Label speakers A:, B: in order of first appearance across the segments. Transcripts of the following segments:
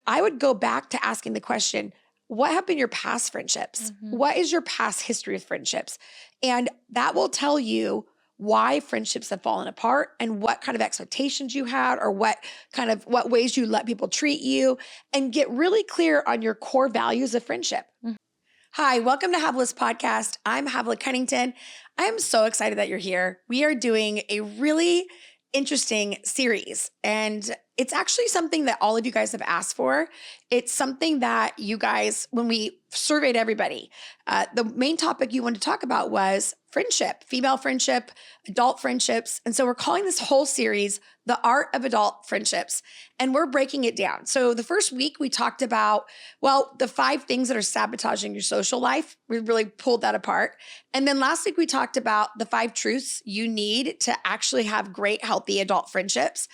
A: I would go back to asking the question, what have been your past friendships? What is your past history with friendships? And that will tell you why friendships have fallen apart and what kind of expectations you had or what ways you let people treat you, and get really clear on your core values of friendship. Hi, welcome to Havilah's podcast. I'm Havilah Cunnington. I'm so excited that you're here. We are doing a really interesting series, and it's actually something that all of you guys have asked for. It's something that you guys, when we surveyed everybody, the main topic you wanted to talk about was friendship, female friendship, adult friendships. And so we're calling this whole series The Art of Adult Friendships, and we're breaking it down. So the first week we talked about, the 5 things that are sabotaging your social life. We really pulled that apart. And then last week we talked about the 5 truths you need to actually have great, healthy adult friendships.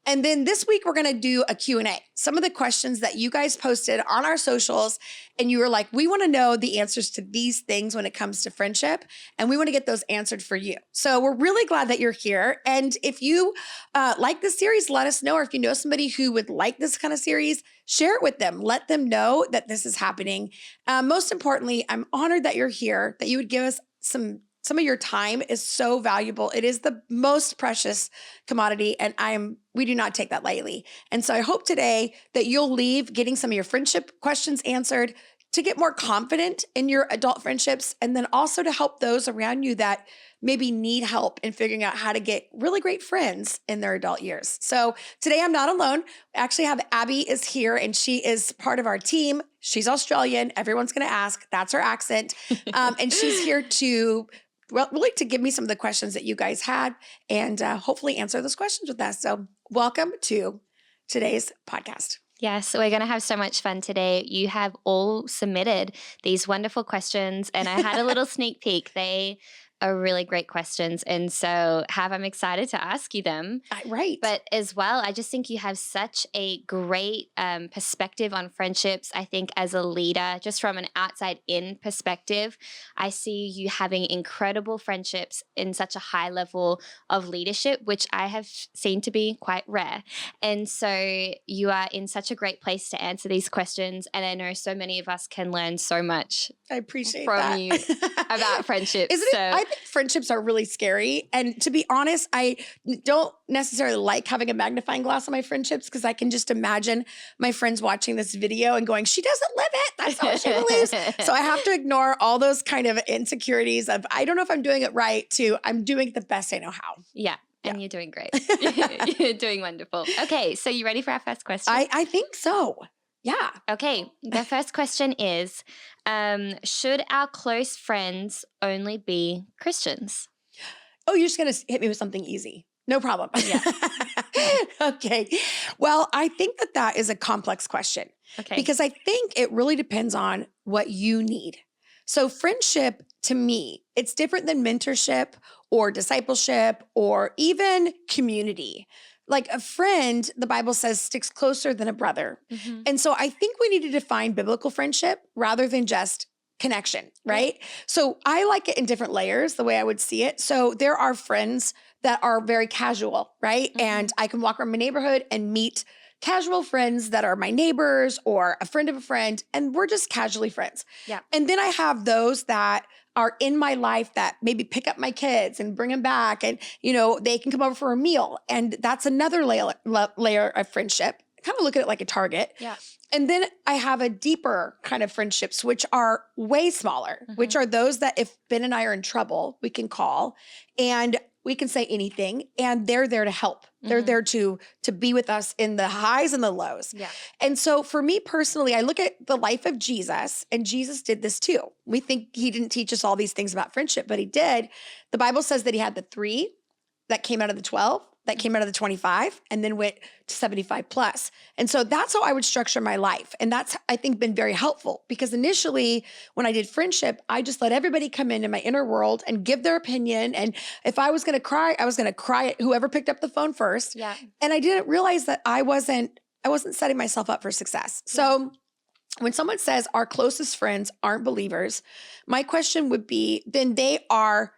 A: And then this week, we're going to do a Q&A. Some of the questions that you guys posted on our socials, and you were like, we want to know the answers to these things when it comes to friendship, and we want to get those answered for you. So we're really glad that you're here. And if you like this series, let us know. Or if you know somebody who would like this kind of series, share it with them. Let them know that this is happening. Most importantly, I'm honored that you're here, that you would give us some of your time is so valuable. It is the most precious commodity, and we do not take that lightly. And so I hope today that you'll leave getting some of your friendship questions answered to get more confident in your adult friendships, and then also to help those around you that maybe need help in figuring out how to get really great friends in their adult years. So today I'm not alone. I actually have Abby is here, and she is part of our team. She's Australian. Everyone's going to ask. That's her accent. And she's here to really to give me some of the questions that you guys had and hopefully answer those questions with us. So welcome to today's podcast.
B: Yes, we're going to have so much fun today. You have all submitted these wonderful questions, and I had a little sneak peek. They are really great questions. And so, I'm excited to ask you them.
A: Right.
B: But as well, I just think you have such a great perspective on friendships. I think as a leader, just from an outside in perspective, I see you having incredible friendships in such a high level of leadership, which I have seen to be quite rare. And so you are in such a great place to answer these questions. And I know so many of us can learn so much
A: I appreciate
B: from
A: that.
B: you about friendships.
A: I think friendships are really scary. And to be honest, I don't necessarily like having a magnifying glass on my friendships, because I can just imagine my friends watching this video and going, she doesn't live it. That's how she believes. So I have to ignore all those kind of insecurities of, I don't know if I'm doing it right, to I'm doing the best I know how.
B: Yeah. And you're doing great. You're doing wonderful. Okay. So you ready for our first question?
A: I think so. Yeah.
B: Okay. The first question is, should our close friends only be Christians?
A: Oh, you're just going to hit me with something easy. No problem.
B: Yeah.
A: Okay. Well, I think that is a complex question.
B: Okay.
A: Because I think it really depends on what you need. So friendship, to me, it's different than mentorship or discipleship or even community. Like a friend, the Bible says, sticks closer than a brother. Mm-hmm. And so I think we need to define biblical friendship rather than just connection, right? Yeah. So I like it in different layers, the way I would see it. So there are friends that are very casual, right? Mm-hmm. And I can walk around my neighborhood and meet casual friends that are my neighbors or a friend of a friend, and we're just casually friends. Yeah. And then I have those that are in my life that maybe pick up my kids and bring them back, and they can come over for a meal, and that's another layer of friendship. I kind of look at it like a target. Yeah. And then I have a deeper kind of friendships, which are way smaller, mm-hmm. which are those that if Ben and I are in trouble, we can call and we can say anything, and they're there to help. Mm-hmm. They're there to be with us in the highs and the lows. Yeah. And so for me personally, I look at the life of Jesus, and Jesus did this too. We think he didn't teach us all these things about friendship, but he did. The Bible says that he had the 3 that came out of the 12, that came out of the 25, and then went to 75 plus. And so that's how I would structure my life. And that's, I think, been very helpful, because initially when I did friendship, I just let everybody come into my inner world and give their opinion. And if I was going to cry, I was going to cry at whoever picked up the phone first. Yeah. And I didn't realize that I wasn't setting myself up for success. Yeah. So when someone says our closest friends aren't believers, my question would be, then they are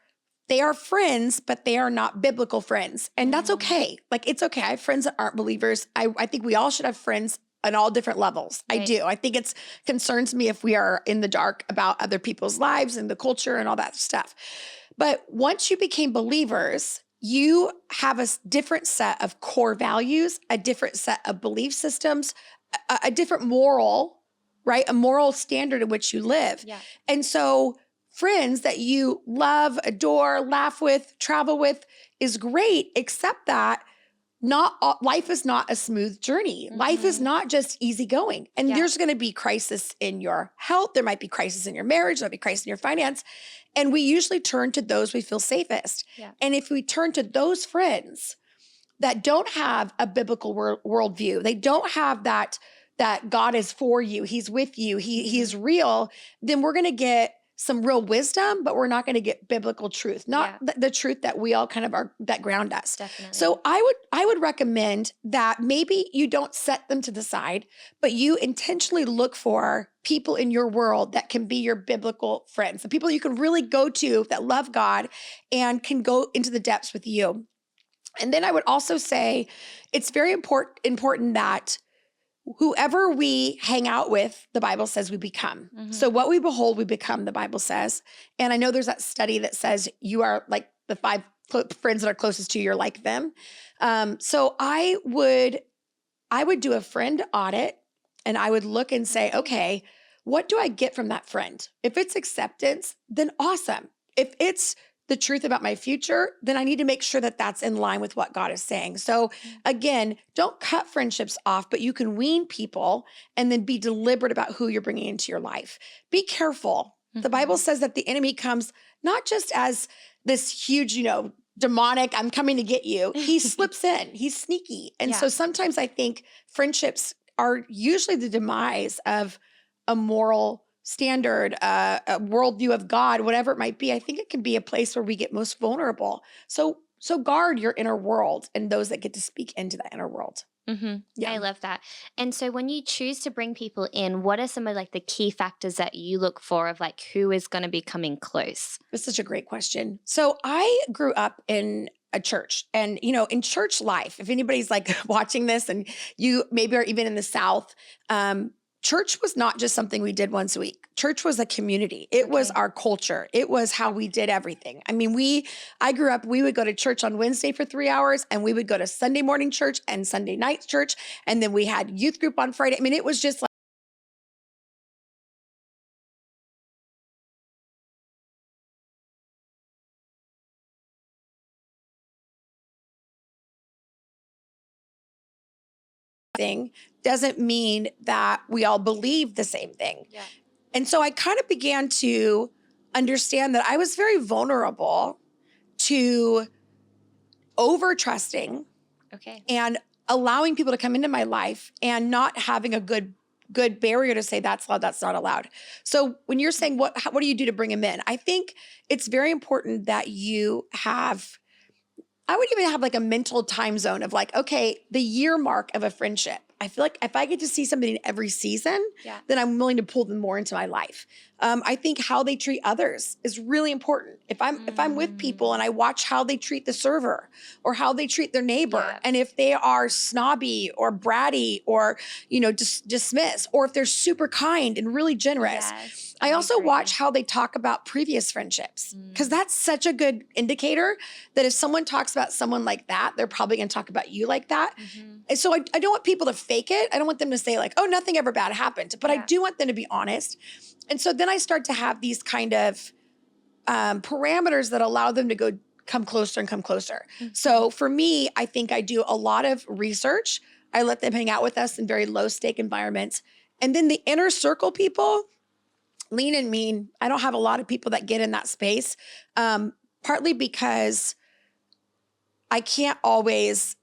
A: friends, but they are not biblical friends. And that's okay. Like, it's okay. I have friends that aren't believers. I think we all should have friends on all different levels.
B: Right.
A: I do. I think it concerns me if we are in the dark about other people's lives and the culture and all that stuff. But once you became believers, you have a different set of core values, a different set of belief systems, a different moral, right? A moral standard in which you live.
B: Yeah.
A: And so friends that you love, adore, laugh with, travel with is great, except that life is not a smooth journey. Life is not just easygoing. And there's going to be crisis in your health. There might be crisis in your marriage. There might be crisis in your finance. And we usually turn to those we feel safest.
B: Yeah.
A: And if we turn to those friends that don't have a biblical worldview, they don't have that God is for you, he's with you, he is real, then we're going to get some real wisdom, but we're not going to get biblical truth, not the truth that we all kind of are, that ground us.
B: Definitely.
A: So I would recommend that maybe you don't set them to the side, but you intentionally look for people in your world that can be your biblical friends, the people you can really go to that love God and can go into the depths with you. And then I would also say it's very important that whoever we hang out with, the Bible says we become. So what we behold, we become, the Bible says. And I know there's that study that says you are like the 5 friends that are closest to you, you're like them. So I would do a friend audit, and I would look and say, okay, what do I get from that friend? If it's acceptance, then awesome. If it's the truth about my future, then I need to make sure that that's in line with what God is saying. So again, don't cut friendships off, but you can wean people and then be deliberate about who you're bringing into your life. Be careful. The Bible says that the enemy comes not just as this huge, demonic, I'm coming to get you. He slips in, he's sneaky. And so sometimes I think friendships are usually the demise of a moral standard, a worldview of God, whatever it might be. I think it can be a place where we get most vulnerable. So guard your inner world and those that get to speak into that inner world.
B: Yeah. I love that. And so when you choose to bring people in, what are some of like the key factors that you look for of like who is going to be coming close?
A: That's such a great question. So I grew up in a church, and in church life, if anybody's like watching this and you maybe are even in the South, church was not just something we did once a week. Church was a community. It was our culture. It was how we did everything. I mean, I grew up, we would go to church on Wednesday for 3 hours, and we would go to Sunday morning church and Sunday night church. And then we had youth group on Friday. I mean, it was just like, thing doesn't mean that we all believe the same thing.
B: Yeah.
A: And so I kind of began to understand that I was very vulnerable to over trusting and allowing people to come into my life and not having a good barrier to say that's allowed, that's not allowed. So when you're saying what do you do to bring them in? I think it's very important that you have, I would even have like a mental time zone of like, okay, the year mark of a friendship. I feel like if I get to see somebody in every season, then I'm willing to pull them more into my life. I think how they treat others is really important. If I'm with people and I watch how they treat the server or how they treat their neighbor, and if they are snobby or bratty or dismiss, or if they're super kind and really generous. I also watch how they talk about previous friendships, because that's such a good indicator that if someone talks about someone like that, they're probably going to talk about you like that. And so I don't want people to fake it. I don't want them to say like, oh, nothing ever bad happened. But I do want them to be honest. And so then I start to have these kind of parameters that allow them to come closer and come closer. So for me, I think I do a lot of research. I let them hang out with us in very low stake environments. And then the inner circle people, lean and mean, I don't have a lot of people that get in that space, partly because I don't always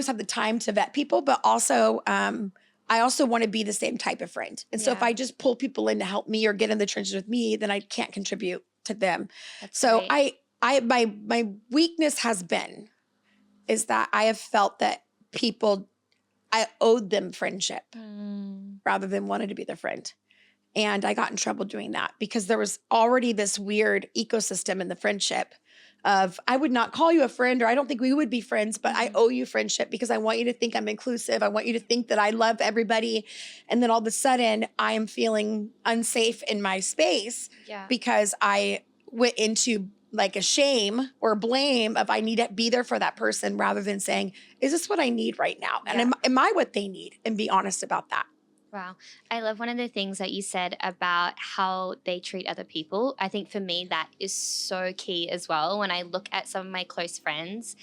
A: have the time to vet people, but also I also want to be the same type of friend. And so if I just pull people in to help me or get in the trenches with me, then I can't contribute to them.
B: That's
A: so
B: great.
A: my weakness is that I have felt that I owed them friendship rather than wanted to be their friend. And I got in trouble doing that because there was already this weird ecosystem in the friendship of I would not call you a friend, or I don't think we would be friends, but I owe you friendship because I want you to think I'm inclusive. I want you to think that I love everybody. And then all of a sudden I am feeling unsafe in my space because I went into like a shame or blame of I need to be there for that person rather than saying, is this what I need right now? And am I what they need? And be honest about that.
B: Wow. I love one of the things that you said about how they treat other people. I think for me, that is so key as well. When I look at some of my close friends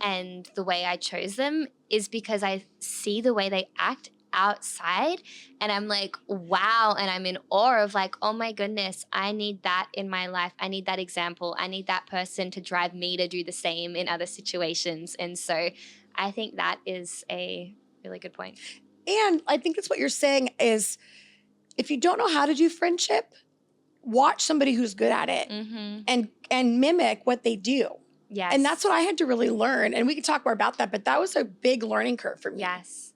B: and the way I chose them is because I see the way they act outside and I'm like, wow. And I'm in awe of like, oh my goodness, I need that in my life. I need that example. I need that person to drive me to do the same in other situations. And so I think that is a really good point.
A: And I think that's what you're saying is if you don't know how to do friendship, watch somebody who's good at it and mimic what they do.
B: Yes.
A: And that's what I had to really learn. And we can talk more about that, but that was a big learning curve for me.
B: Yes,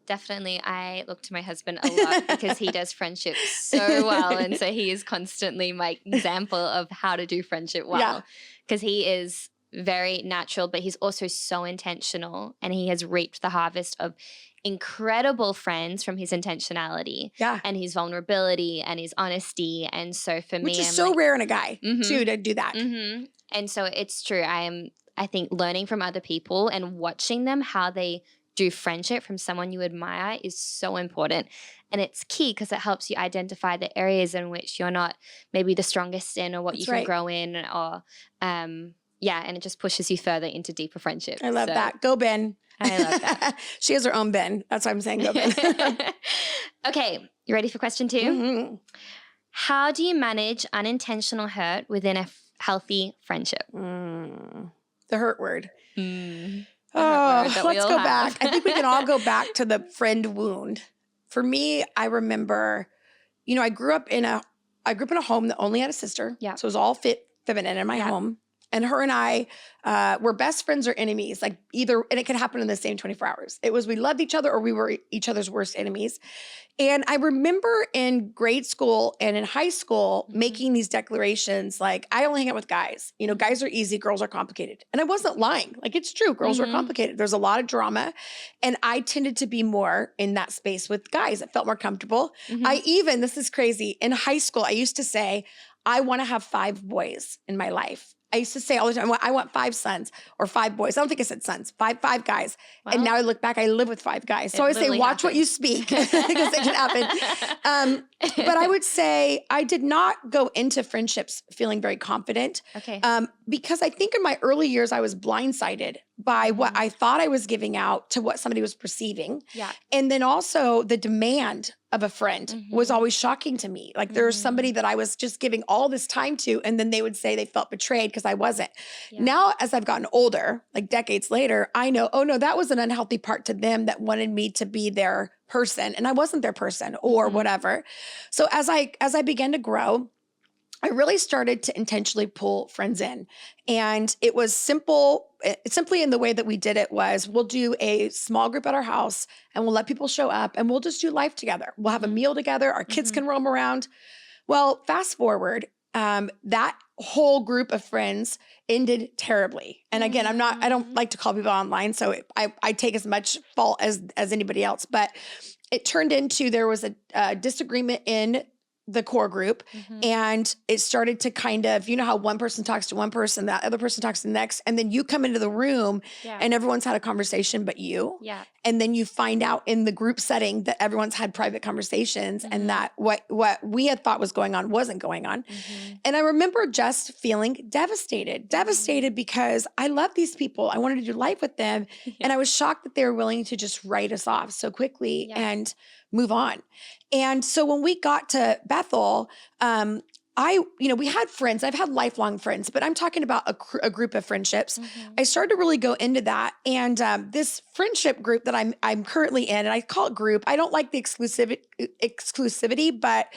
B: definitely. I look to my husband a lot because he does friendship so well. And so he is constantly my example of how to do friendship well because he is very natural, but he's also so intentional and he has reaped the harvest of incredible friends from his intentionality and his vulnerability and his honesty. And so for me,
A: which is so rare in a guy too, to do that.
B: And so it's true. I think learning from other people and watching them, how they do friendship from someone you admire is so important. And it's key because it helps you identify the areas in which you're not maybe the strongest in or what you can grow in or, and it just pushes you further into deeper friendship.
A: I love that. Go Ben.
B: I love that.
A: She has her own Ben. That's why I'm saying go Ben.
B: Okay. You ready for question 2? How do you manage unintentional hurt within a healthy friendship?
A: The hurt word.
B: Let's
A: go back. I think we can all go back to the friend wound. For me, I remember, I grew up in a home that only had a sister. Yeah. So it was all feminine in my home. And her and I were best friends or enemies, and it could happen in the same 24 hours. It was we loved each other or we were each other's worst enemies. And I remember in grade school and in high school making these declarations like, I only hang out with guys. Guys are easy, girls are complicated. And I wasn't lying. Like, it's true. Girls are complicated. There's a lot of drama. And I tended to be more in that space with guys. It felt more comfortable. This is crazy. In high school, I used to say, I want to have 5 boys in my life. I used to say all the time, I want 5 sons or 5 boys. I don't think I said sons, 5 guys. Well, and now I look back, I live with 5 guys. So I would say, watch what you speak because it can happen. But I would say I did not go into friendships feeling very confident.
B: Okay.
A: Because I think in my early years, I was blindsided by what I thought I was giving out to what somebody was perceiving. Yeah. And then also the demand of a friend was always shocking to me. Like there's somebody that I was just giving all this time to, and then they would say they felt betrayed because I wasn't. Yeah. Now, as I've gotten older, like decades later, I know, oh no, that was an unhealthy part to them that wanted me to be their person and I wasn't their person or whatever. So as I began to grow, I really started to intentionally pull friends in. And it was simply in the way that we did it was we'll do a small group at our house and we'll let people show up and we'll just do life together. We'll have a meal together. Our kids can roam around. Well, fast forward, that whole group of friends ended terribly. And again, I don't like to call people online. So I take as much fault as anybody else, but it turned into, there was a disagreement in the core group. And it started to kind of, how one person talks to one person, that other person talks to the next. And then you come into the room and everyone's had a conversation but you. Yeah. And then you find out in the group setting that everyone's had private conversations and that what we had thought was going on wasn't going on. And I remember just feeling devastated because I love these people. I wanted to do life with them. And I was shocked that they were willing to just write us off so quickly and move on. And so when we got to Bethel, we had friends. I've had lifelong friends, but I'm talking about a group of friendships. I started to really go into that. And this friendship group that I'm currently in, and I call it group. I don't like the exclusivity, but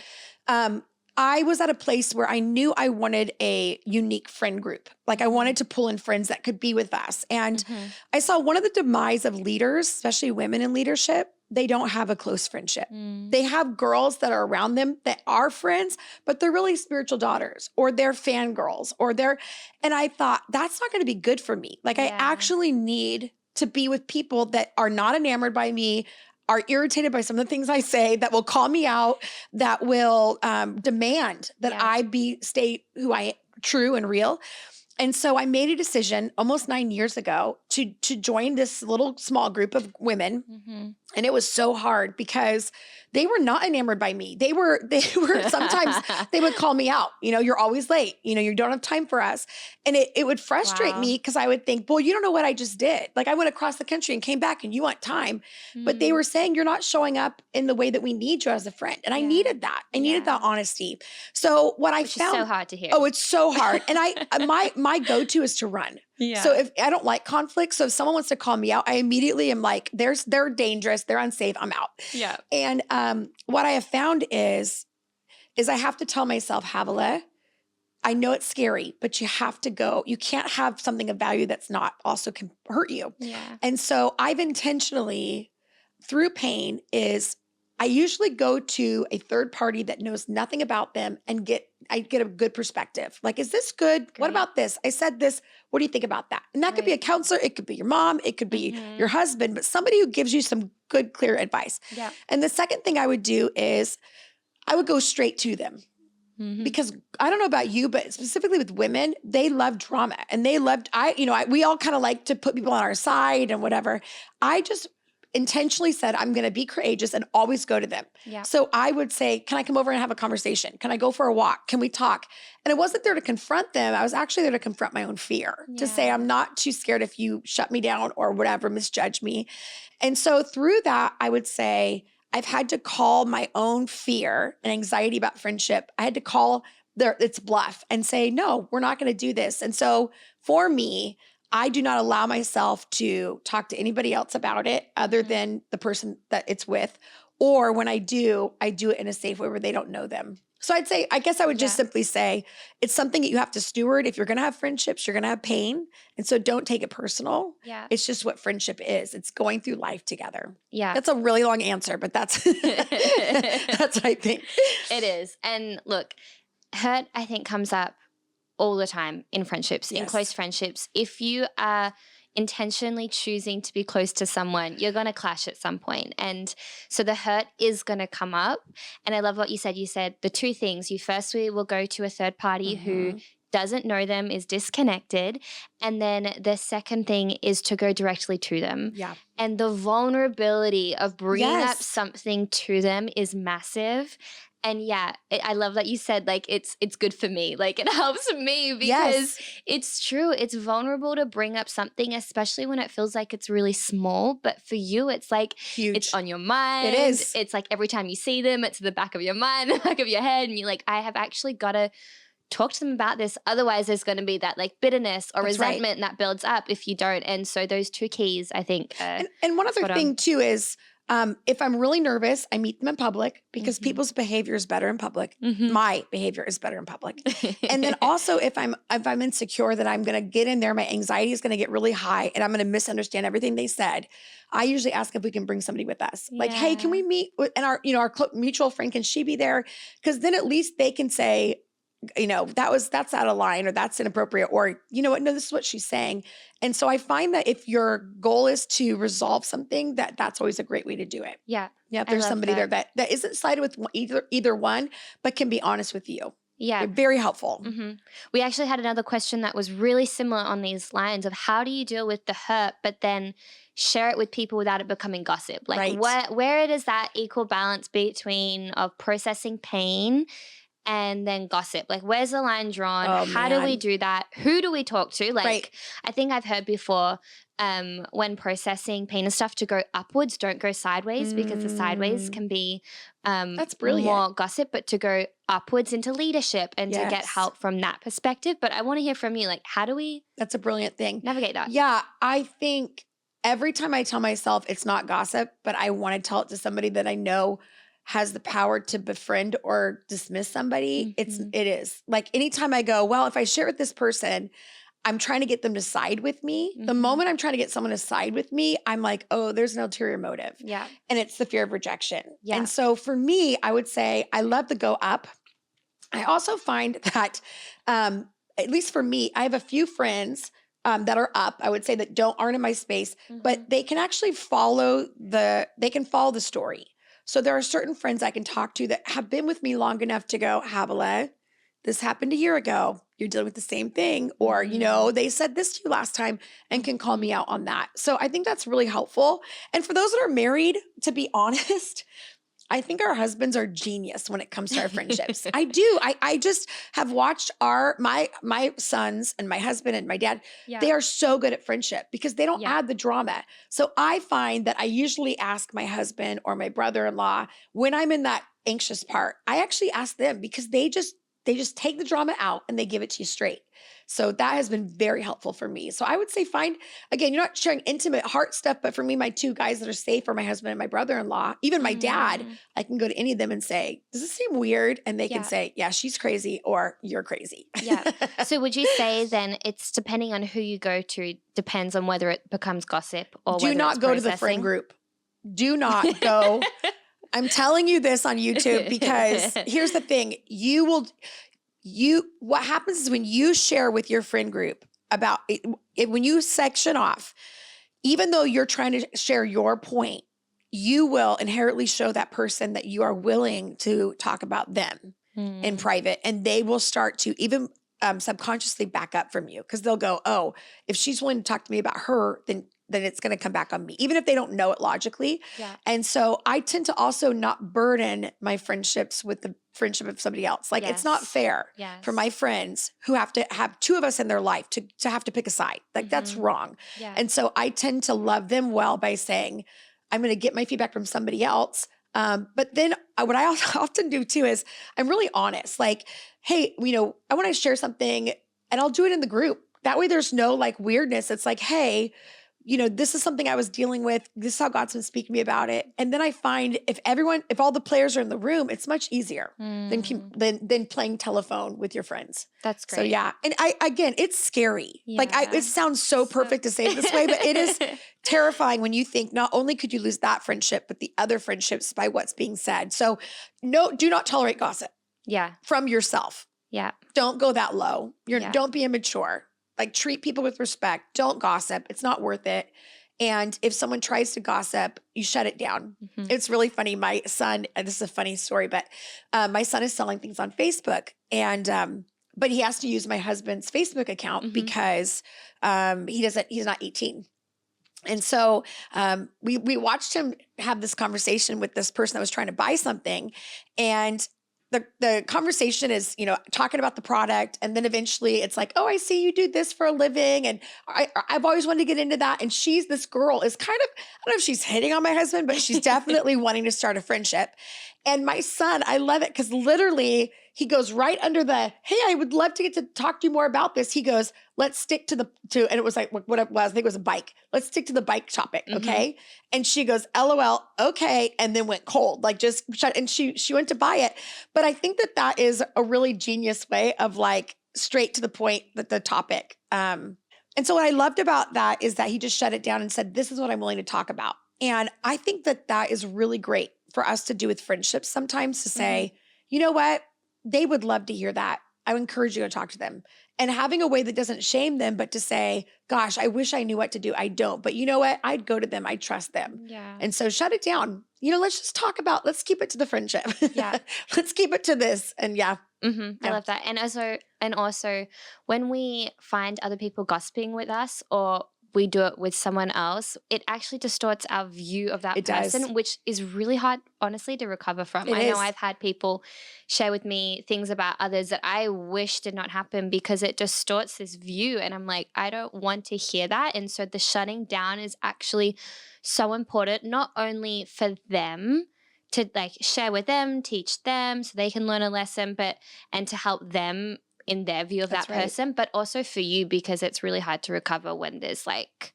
A: I was at a place where I knew I wanted a unique friend group. Like I wanted to pull in friends that could be with us. And I saw one of the demise of leaders, especially women in leadership, they don't have a close friendship.
B: Mm.
A: They have girls that are around them that are friends, but they're really spiritual daughters or they're fangirls and I thought that's not going to be good for me. Like I
B: Yeah.
A: actually need to be with people that are not enamored by me, are irritated by some of the things I say, that will call me out, that will demand that
B: Yeah.
A: I stay who I am, true and real. And so I made a decision almost 9 years ago to join this little small group of women.
B: Mm-hmm.
A: And it was so hard because they were not enamored by me. They were sometimes they would call me out. You're always late. You don't have time for us. And it would frustrate
B: Wow.
A: me because I would think, well, you don't know what I just did. Like I went across the country and came back and you want time. But they were saying you're not showing up in the way that we need you as a friend. And I needed that. I needed that honesty. So what I
B: Which
A: found
B: is so hard to hear.
A: Oh, it's so hard. And my go-to is to run.
B: Yeah.
A: So if I don't like conflict, so if someone wants to call me out, I immediately am like, they're dangerous, they're unsafe, I'm out.
B: Yeah.
A: And what I have found is I have to tell myself, Havilah, I know it's scary, but you have to go. You can't have something of value that's not also can hurt you.
B: Yeah.
A: And so I've intentionally, through pain, I usually go to a third party that knows nothing about them and I get a good perspective. Like, is this good? What
B: Great.
A: about this? I said this. What do you think about that? And that could be a counselor. It could be your mom. It could be your husband, but somebody who gives you some good, clear advice.
B: Yeah.
A: And the second thing I would do is I would go straight to them. Because I don't know about you, but specifically with women, they love drama and they loved, we all kind of like to put people on our side and whatever. I just intentionally said, I'm going to be courageous and always go to them.
B: Yeah.
A: So I would say, can I come over and have a conversation? Can I go for a walk? Can we talk? And I wasn't there to confront them. I was actually there to confront my own fear, to say, I'm not too scared if you shut me down or whatever, misjudge me. And so through that, I would say, I've had to call my own fear and anxiety about friendship. I had to call its bluff and say, no, we're not going to do this. And so for me, I do not allow myself to talk to anybody else about it other than the person that it's with. Or when I do it in a safe way where they don't know them. So I guess I would just simply say it's something that you have to steward. If you're going to have friendships, you're going to have pain. And so don't take it personal.
B: Yeah.
A: It's just what friendship is. It's going through life together.
B: Yeah.
A: That's a really long answer, but that's what I think.
B: It is. And look, hurt, I think, comes up all the time in friendships, in close friendships. If you are intentionally choosing to be close to someone, you're going to clash at some point. And so the hurt is going to come up. And I love what you said. You said the two things. You firstly will go to a third party who doesn't know them, is disconnected. And then the second thing is to go directly to them. Yeah. And the vulnerability of bringing up something to them is massive. And I love that you said, like, it's good for me. Like, it helps me because it's true. It's vulnerable to bring up something, especially when it feels like it's really small. But for you, it's like huge. It's on your mind. It is. It's like every time you see them, it's the back of your mind, the back of your head. And you're like, I have actually got to talk to them about this. Otherwise, there's going to be that like bitterness or resentment that builds up if you don't. And so those two keys, I think.
A: And one other thing too is, if I'm really nervous, I meet them in public because people's behavior is better in public. My behavior is better in public. And then also if I'm insecure that I'm going to get in there, my anxiety is going to get really high and I'm going to misunderstand everything they said. I usually ask if we can bring somebody with us. Like, hey, can we meet and our mutual friend, can she be there? Because then at least they can say, that's out of line or that's inappropriate or you know what, no, this is what she's saying. And so I find that if your goal is to resolve something, that's always a great way to do it. Yeah. Yeah. If there's somebody there that isn't sided with either one, but can be honest with you. Yeah. They're very helpful.
B: We actually had another question that was really similar on these lines of how do you deal with the hurt, but then share it with people without it becoming gossip? Like where does that equal balance between of processing pain and then gossip? Like, where's the line drawn? How do we do that? Who do we talk to? Like, I think I've heard before when processing pain and stuff to go upwards, don't go sideways because the sideways can be
A: that's brilliant.
B: More gossip, but to go upwards into leadership and to get help from that perspective. But I want to hear from you, like, how do we
A: That's a brilliant thing.
B: Navigate that?
A: Yeah, I think every time I tell myself it's not gossip, but I want to tell it to somebody that I know has the power to befriend or dismiss somebody, it is. Like anytime I go, well, if I share it with this person, I'm trying to get them to side with me. The moment I'm trying to get someone to side with me, I'm like, oh, there's an ulterior motive.
B: Yeah.
A: And it's the fear of rejection.
B: Yeah.
A: And so for me, I would say I love to go up. I also find that, at least for me, I have a few friends that are up, I would say, that aren't in my space, but they can actually follow the story. So there are certain friends I can talk to that have been with me long enough to go, Havilah, this happened a year ago. You're dealing with the same thing. Or, they said this to you last time, and can call me out on that. So I think that's really helpful. And for those that are married, to be honest, I think our husbands are genius when it comes to our friendships. I do. I just have watched my sons and my husband and my dad.
B: Yeah.
A: They are so good at friendship because they don't add the drama. So I find that I usually ask my husband or my brother-in-law when I'm in that anxious part. I actually ask them because they just take the drama out and they give it to you straight. So that has been very helpful for me. So I would say again, you're not sharing intimate heart stuff, but for me, my two guys that are safe are my husband and my brother-in-law. Even my dad, I can go to any of them and say, does this seem weird? And they can say, yeah, she's crazy, or you're crazy.
B: Yeah. So would you say then it's depending on who you go to, depends on whether it becomes gossip or
A: do
B: whether
A: not
B: it's
A: go to the friend group. Do not go. I'm telling you this on YouTube because here's the thing. What happens is when you share with your friend group about it, when you section off, even though you're trying to share your point, you will inherently show that person that you are willing to talk about them in private, and they will start to even subconsciously back up from you because they'll go, oh, if she's willing to talk to me about her, then it's going to come back on me, even if they don't know it logically.
B: Yeah.
A: And so I tend to also not burden my friendships with the friendship of somebody else. Like it's not fair for my friends who have to have two of us in their life to have to pick a side. Like that's wrong.
B: Yeah.
A: And so I tend to love them well by saying, I'm going to get my feedback from somebody else. But then what I also often do too is I'm really honest. Like, hey, I want to share something and I'll do it in the group. That way there's no like weirdness. It's like, hey, this is something I was dealing with. This is how God's been speaking to me about it. And then I find if all the players are in the room, it's much easier than playing telephone with your friends.
B: That's great.
A: So yeah. And again, it's scary. Yeah. Like it sounds so perfect to say it this way, but it is terrifying when you think not only could you lose that friendship, but the other friendships by what's being said. So do not tolerate gossip.
B: Yeah.
A: From yourself.
B: Yeah.
A: Don't go that low. Don't be immature. Like treat people with respect. Don't gossip. It's not worth it. And if someone tries to gossip, you shut it down. It's really funny. My son, and this is a funny story, but my son is selling things on Facebook, and but he has to use my husband's Facebook account because he's not 18. And so we watched him have this conversation with this person that was trying to buy something, and the conversation is, talking about the product. And then eventually it's like, oh, I see you do this for a living. And I've always wanted to get into that. And this girl is kind of, I don't know if she's hitting on my husband, but she's definitely wanting to start a friendship. And my son, I love it because literally he goes right under hey, I would love to get to talk to you more about this. He goes, let's stick and it was like what it was. I think it was a bike. Let's stick to the bike topic. Okay. And she goes, LOL. Okay. And then went cold, like just shut. And she went to buy it. But I think that is a really genius way of like straight to the point that the topic. And so what I loved about that is that he just shut it down and said, this is what I'm willing to talk about. And I think that is really great for us to do with friendships sometimes, to say, you know what? They would love to hear that. I would encourage you to talk to them, and having a way that doesn't shame them, but to say, gosh, I wish I knew what to do. I don't, but you know what? I'd go to them. I trust them.
B: Yeah.
A: And so shut it down. Let's just let's keep it to the friendship.
B: Yeah.
A: Let's keep it to this. And yeah.
B: I love that. And also when we find other people gossiping with us, or we do it with someone else, it actually distorts our view of that person, which is really hard, honestly, to recover from. I know I've had people share with me things about others that I wish did not happen because it distorts this view. And I'm like, I don't want to hear that. And so the shutting down is actually so important, not only for them to like share with them, teach them so they can learn a lesson, and to help them in their view of that person, but also for you, because it's really hard to recover when there's like,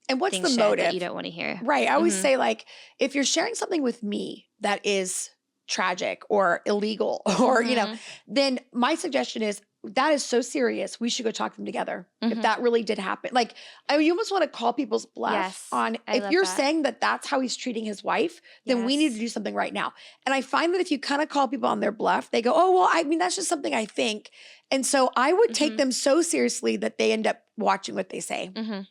A: and what's the motive
B: that you don't want to hear.
A: Right. I always say, like, if you're sharing something with me that is tragic or illegal or, then my suggestion is that is so serious. We should go talk to them together. If
B: Mhm.
A: that really did happen. Like, you almost want to call people's bluff
B: Yes,
A: on,
B: I
A: if
B: love
A: you're
B: that.
A: saying that that's how he's treating his wife, then we need to
B: Yes.
A: do something right now. And I find that if you kind of call people on their bluff, they go, oh, well, I mean, that's just something I think. And so I would take
B: Mhm.
A: them so seriously that they end up watching what they say.
B: Mhm.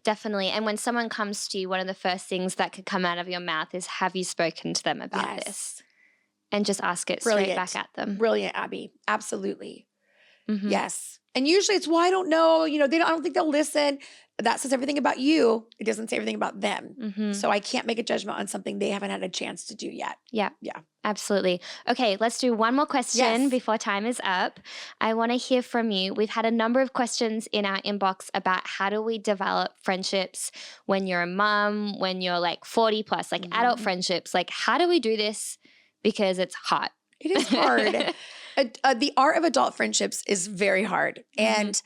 B: Definitely. And when someone comes to you, one of the first things that could come out of your mouth is, have you spoken to them about
A: Yes.
B: this? And just ask it straight
A: Brilliant.
B: back at them.
A: Brilliant, Abby. Absolutely.
B: Mhm.
A: Yes. And usually it's, well, I don't know, I don't think they'll listen. That says everything about you. It doesn't say everything about them.
B: Mhm.
A: So I can't make a judgment on something they haven't had a chance to do yet.
B: Yeah.
A: Yeah.
B: Absolutely. Okay, let's do one more question
A: Yes.
B: before time is up. I want to hear from you. We've had a number of questions in our inbox about how do we develop friendships when you're a mom, when you're like 40 plus, like adult
A: Mhm.
B: friendships. Like, how do we do this? Because it's hot.
A: It is hard. The art of adult friendships is very hard.
B: Mhm.
A: And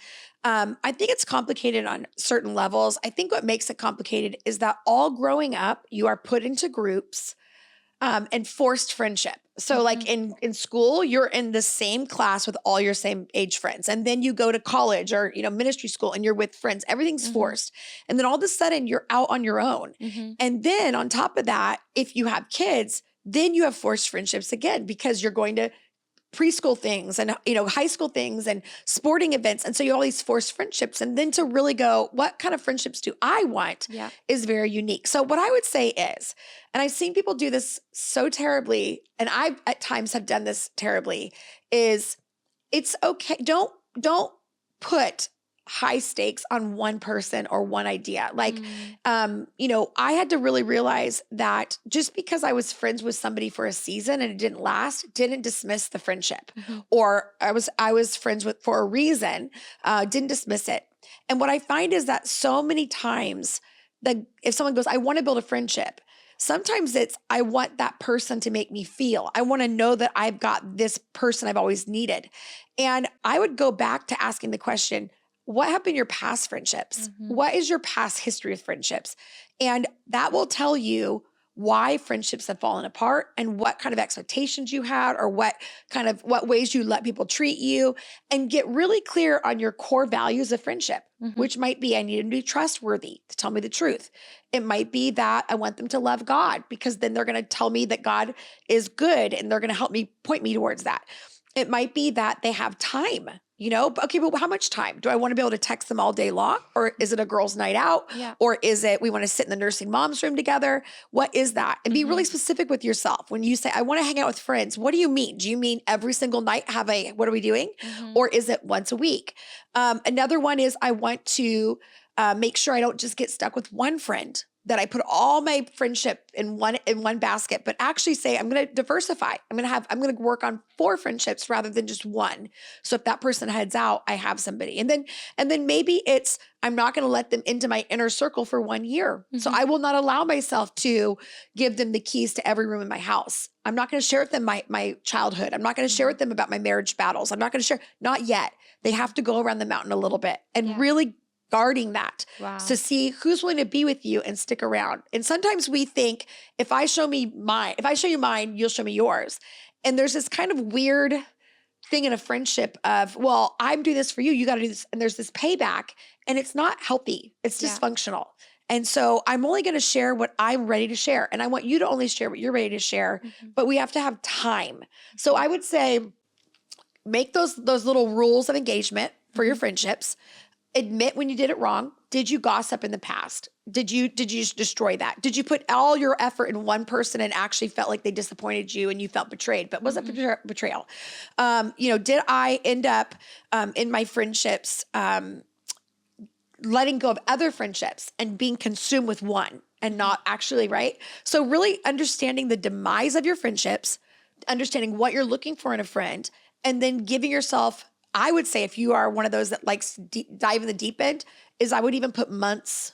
A: I think it's complicated on certain levels. I think what makes it complicated is that all growing up, you are put into groups and forced friendship. So like in school, you're in the same class with all your same age friends. And then you go to college or, ministry school and you're with friends. Everything's
B: Mhm.
A: forced. And then all of a sudden you're out on your own.
B: Mhm.
A: And then on top of that, if you have kids, then you have forced friendships again because you're going to preschool things and high school things and sporting events, and so you have all these forced friendships, and then to really go, what kind of friendships do I want,
B: Yeah.
A: is very unique. So what I would say is, and I've seen people do this so terribly, and I at times have done this terribly, is it's okay, don't put high stakes on one person or one idea. Like, I had to really realize that just because I was friends with somebody for a season and it didn't last, didn't dismiss the friendship.
B: Mhm.
A: Or I was friends with for a reason, didn't dismiss it. And what I find is that so many times that if someone goes, I want to build a friendship, sometimes it's, I want that person to make me feel. I want to know that I've got this person I've always needed. And I would go back to asking the question, what happened in your past friendships?
B: Mhm.
A: What is your past history with friendships? And that will tell you why friendships have fallen apart and what kind of expectations you had, or what ways you let people treat you, and get really clear on your core values of friendship,
B: Mhm.
A: which might be, I need them to be trustworthy, to tell me the truth. It might be that I want them to love God, because then they're going to tell me that God is good and they're going to help me, point me towards that. It might be that they have time, okay, but how much time? Do I want to be able to text them all day long? Or is it a girls' night out?
B: Yeah.
A: Or is it, we want to sit in the nursing mom's room together? What is that? And be really specific with yourself. When you say, I want to hang out with friends, what do you mean? Do you mean every single night what are we doing?
B: Mhm.
A: Or is it once a week? Another one is, I want to make sure I don't just get stuck with one friend, that I put all my friendship in one basket, but actually say, I'm going to diversify. I'm going to work on 4 friendships rather than just one. So if that person heads out, I have somebody. And then maybe it's, I'm not going to let them into my inner circle for 1 year. So I will not allow myself to give them the keys to every room in my house. I'm not going to share with them my childhood. I'm not going to share with them about my marriage battles. I'm not going to share, not yet. They have to go around the mountain a little bit and really guarding that.
B: Wow.
A: To see who's willing to be with you and stick around. And sometimes we think, if I show you mine, you'll show me yours. And there's this kind of weird thing in a friendship of, well, I'm doing this for you, you got to do this. And there's this payback, and it's not healthy. It's dysfunctional. And so I'm only going to share what I'm ready to share. And I want you to only share what you're ready to share, but we have to have time. So I would say, make those little rules of engagement for your friendships. Admit when you did it wrong. Did you gossip in the past? Did you destroy that? Did you put all your effort in one person and actually felt like they disappointed you and you felt betrayed? But was it betrayal? Did I end up in my friendships letting go of other friendships and being consumed with one and not actually, right? So really understanding the demise of your friendships, understanding what you're looking for in a friend, and then giving yourself, I would say, if you are one of those that likes dive in the deep end, is I would even put months,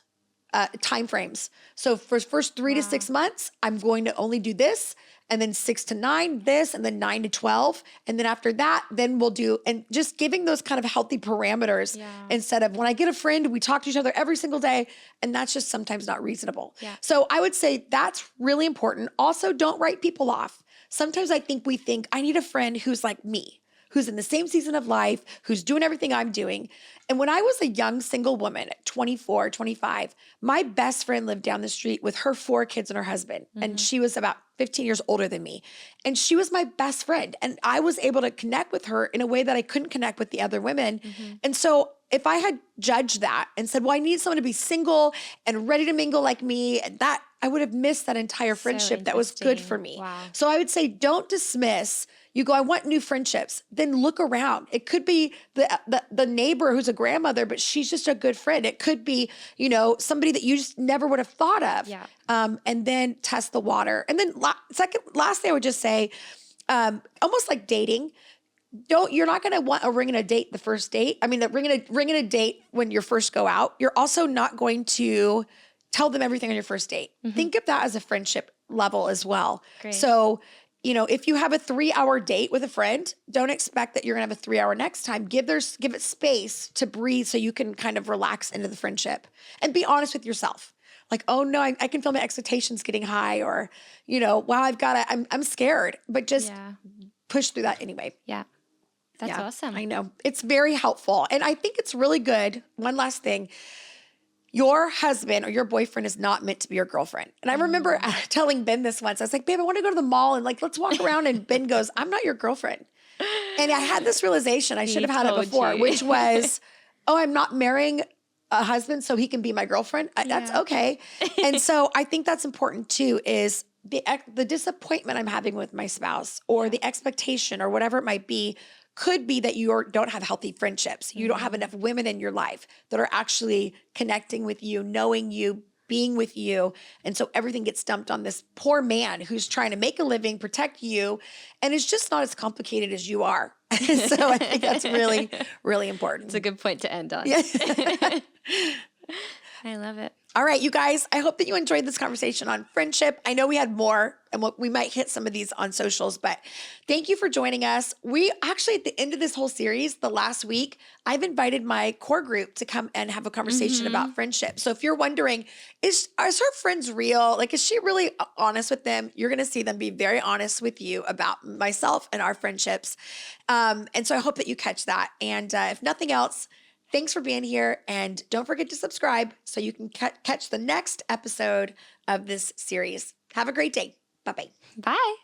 A: time frames. So for first 3 to 6 months, I'm going to only do this, and then 6 to 9 this, and then 9 to 12. And then after that, then we'll do, and just giving those kind of healthy parameters instead of, when I get a friend, we talk to each other every single day. And that's just sometimes not reasonable. Yeah. So I would say that's really important. Also, don't write people off. Sometimes I think we think, I need a friend who's like me, who's in the same season of life, who's doing everything I'm doing. And when I was a young single woman at 24, 25, my best friend lived down the street with her 4 kids and her husband. And she was about 15 years older than me. And she was my best friend. And I was able to connect with her in a way that I couldn't connect with the other women. And so if I had judged that and said, well, I need someone to be single and ready to mingle like me, and that I would have missed that entire friendship that was good for me.
B: Wow.
A: So I would say, don't dismiss. You go, I want new friendships. Then look around. It could be the neighbor who's a grandmother, but she's just a good friend. It could be, somebody that you just never would have thought of.
B: Yeah.
A: And then test the water. And then lastly, I would just say, almost like dating. You're not going to want a ring and a date the first date. I mean, the ring and a date when you first go out. You're also not going to tell them everything on your first date. Think of that as a friendship level as well.
B: Great.
A: So, if you have a 3-hour date with a friend, don't expect that you're going to have a 3-hour next time. Give it space to breathe so you can kind of relax into the friendship and be honest with yourself. Like, oh no, I can feel my expectations getting high, or, wow, I'm scared, but just push through that anyway.
B: Yeah. That's awesome.
A: I know. It's very helpful. And I think it's really good. One last thing. Your husband or your boyfriend is not meant to be your girlfriend. And I remember telling Ben this once. I was like, babe, I want to go to the mall and let's walk around. And Ben goes, I'm not your girlfriend. And I had this realization. I should have had it before, which was, oh, I'm not marrying a husband so he can be my girlfriend. That's okay. And so I think that's important too, is the disappointment I'm having with my spouse or the expectation or whatever it might be could be that you don't have healthy friendships. You don't have enough women in your life that are actually connecting with you, knowing you, being with you. And so everything gets dumped on this poor man who's trying to make a living, protect you. And it's just not as complicated as you are. So I think that's really, really important.
B: It's a good point to end on.
A: Yeah.
B: I love it.
A: All right, you guys, I hope that you enjoyed this conversation on friendship. I know we had more, and we might hit some of these on socials, but thank you for joining us. We actually, at the end of this whole series, the last week, I've invited my core group to come and have a conversation about friendship. So if you're wondering, are her friends real? Like, is she really honest with them? You're going to see them be very honest with you about myself and our friendships. And so I hope that you catch that. And if nothing else, thanks for being here, and don't forget to subscribe so you can catch the next episode of this series. Have a great day. Bye-bye.
B: Bye.